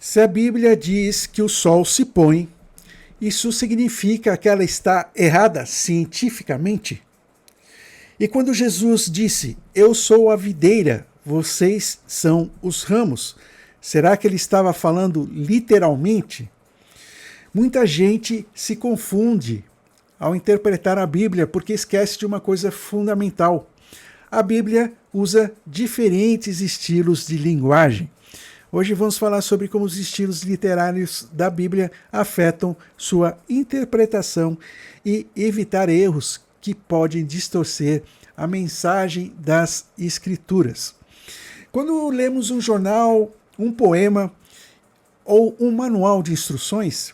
Se a Bíblia diz que o sol se põe, isso significa que ela está errada cientificamente? E quando Jesus disse, eu sou a videira, vocês são os ramos, será que ele estava falando literalmente? Muita gente se confunde ao interpretar a Bíblia porque esquece de uma coisa fundamental. A Bíblia usa diferentes estilos de linguagem. Hoje vamos falar sobre como os estilos literários da Bíblia afetam sua interpretação e evitar erros que podem distorcer a mensagem das Escrituras. Quando lemos um jornal, um poema ou um manual de instruções,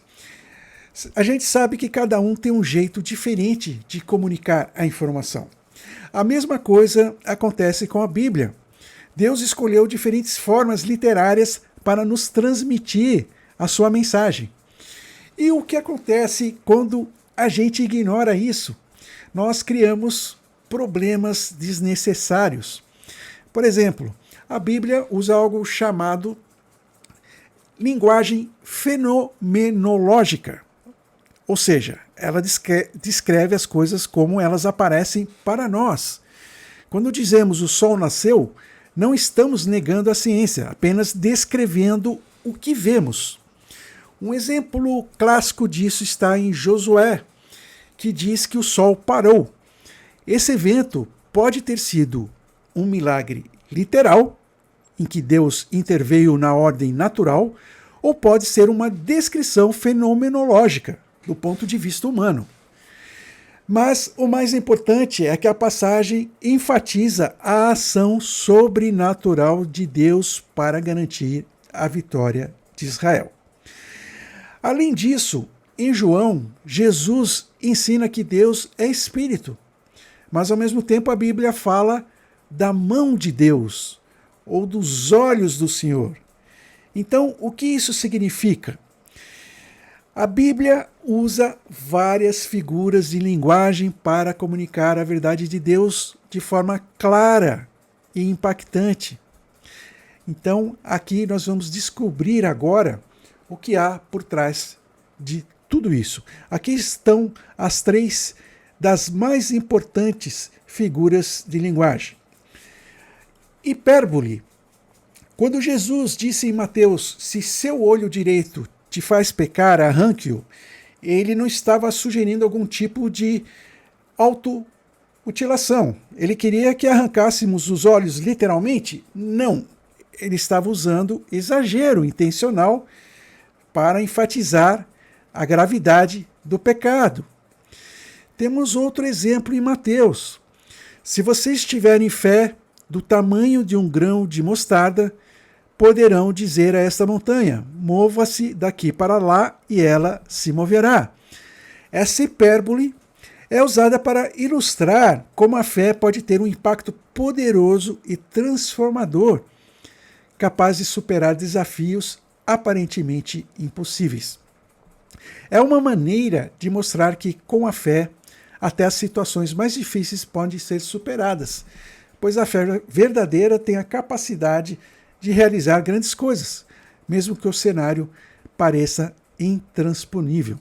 a gente sabe que cada um tem um jeito diferente de comunicar a informação. A mesma coisa acontece com a Bíblia. Deus escolheu diferentes formas literárias para nos transmitir a sua mensagem. E o que acontece quando a gente ignora isso? Nós criamos problemas desnecessários. Por exemplo, a Bíblia usa algo chamado linguagem fenomenológica. Ou seja, ela descreve as coisas como elas aparecem para nós. Quando dizemos o sol nasceu, não estamos negando a ciência, apenas descrevendo o que vemos. Um exemplo clássico disso está em Josué, que diz que o sol parou. Esse evento pode ter sido um milagre literal, em que Deus interveio na ordem natural, ou pode ser uma descrição fenomenológica, do ponto de vista humano. Mas o mais importante é que a passagem enfatiza a ação sobrenatural de Deus para garantir a vitória de Israel. Além disso, em João, Jesus ensina que Deus é Espírito, mas ao mesmo tempo a Bíblia fala da mão de Deus, ou dos olhos do Senhor. Então, o que isso significa? A Bíblia usa várias figuras de linguagem para comunicar a verdade de Deus de forma clara e impactante. Então, aqui nós vamos descobrir agora o que há por trás de tudo isso. Aqui estão as 3 das mais importantes figuras de linguagem. Hipérbole. Quando Jesus disse em Mateus, se seu olho direito te faz pecar, arranque-o, ele não estava sugerindo algum tipo de automutilação. Ele queria que arrancássemos os olhos literalmente? Não. Ele estava usando exagero intencional para enfatizar a gravidade do pecado. Temos outro exemplo em Mateus. Se vocês tiverem fé do tamanho de um grão de mostarda, poderão dizer a esta montanha, mova-se daqui para lá e ela se moverá. Essa hipérbole é usada para ilustrar como a fé pode ter um impacto poderoso e transformador, capaz de superar desafios aparentemente impossíveis. É uma maneira de mostrar que, com a fé, até as situações mais difíceis podem ser superadas, pois a fé verdadeira tem a capacidade de realizar grandes coisas, mesmo que o cenário pareça intransponível.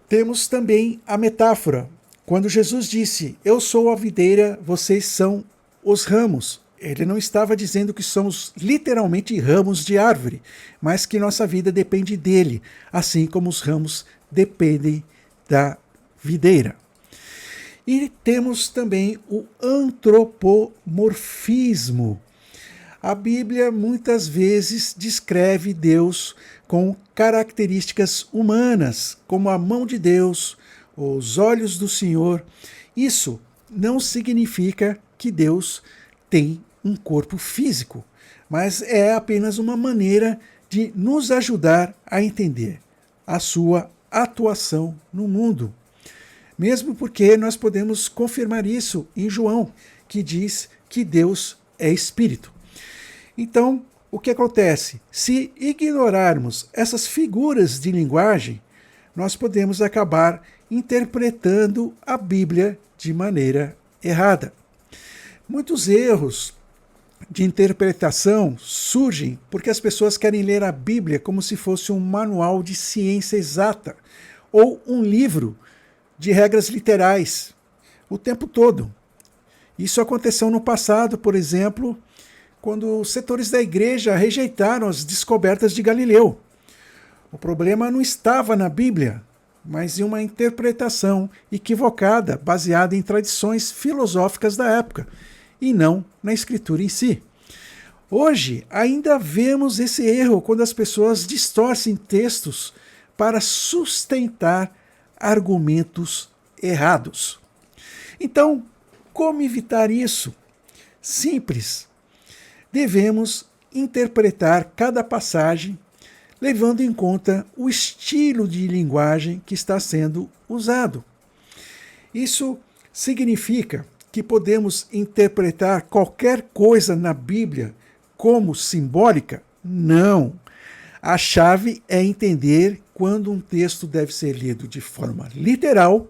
Temos também a metáfora. Quando Jesus disse, eu sou a videira, vocês são os ramos. Ele não estava dizendo que somos literalmente ramos de árvore, mas que nossa vida depende dele, assim como os ramos dependem da videira. E temos também o antropomorfismo. A Bíblia muitas vezes descreve Deus com características humanas, como a mão de Deus, os olhos do Senhor. Isso não significa que Deus tem um corpo físico, mas é apenas uma maneira de nos ajudar a entender a sua atuação no mundo. Mesmo porque nós podemos confirmar isso em João, que diz que Deus é Espírito. Então, o que acontece? Se ignorarmos essas figuras de linguagem, nós podemos acabar interpretando a Bíblia de maneira errada. Muitos erros de interpretação surgem porque as pessoas querem ler a Bíblia como se fosse um manual de ciência exata ou um livro de regras literais o tempo todo. Isso aconteceu no passado, por exemplo, quando os setores da igreja rejeitaram as descobertas de Galileu. O problema não estava na Bíblia, mas em uma interpretação equivocada, baseada em tradições filosóficas da época, e não na Escritura em si. Hoje, ainda vemos esse erro quando as pessoas distorcem textos para sustentar argumentos errados. Então, como evitar isso? Simples. Devemos interpretar cada passagem levando em conta o estilo de linguagem que está sendo usado. Isso significa que podemos interpretar qualquer coisa na Bíblia como simbólica? Não. A chave é entender quando um texto deve ser lido de forma literal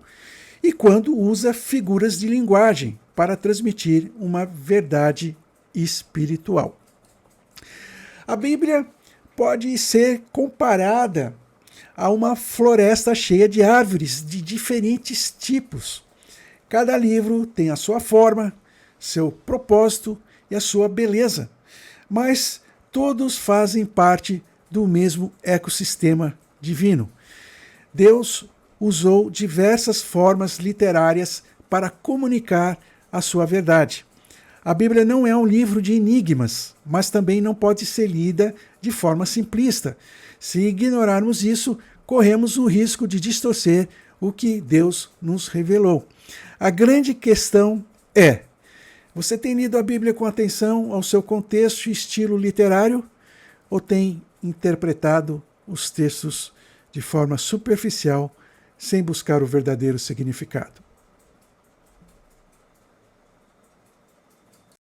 e quando usa figuras de linguagem para transmitir uma verdade espiritual. A Bíblia pode ser comparada a uma floresta cheia de árvores de diferentes tipos. Cada livro tem a sua forma, seu propósito e a sua beleza, mas todos fazem parte do mesmo ecossistema divino. Deus usou diversas formas literárias para comunicar a sua verdade. A Bíblia não é um livro de enigmas, mas também não pode ser lida de forma simplista. Se ignorarmos isso, corremos o risco de distorcer o que Deus nos revelou. A grande questão é: você tem lido a Bíblia com atenção ao seu contexto e estilo literário ou tem interpretado os textos de forma superficial, sem buscar o verdadeiro significado?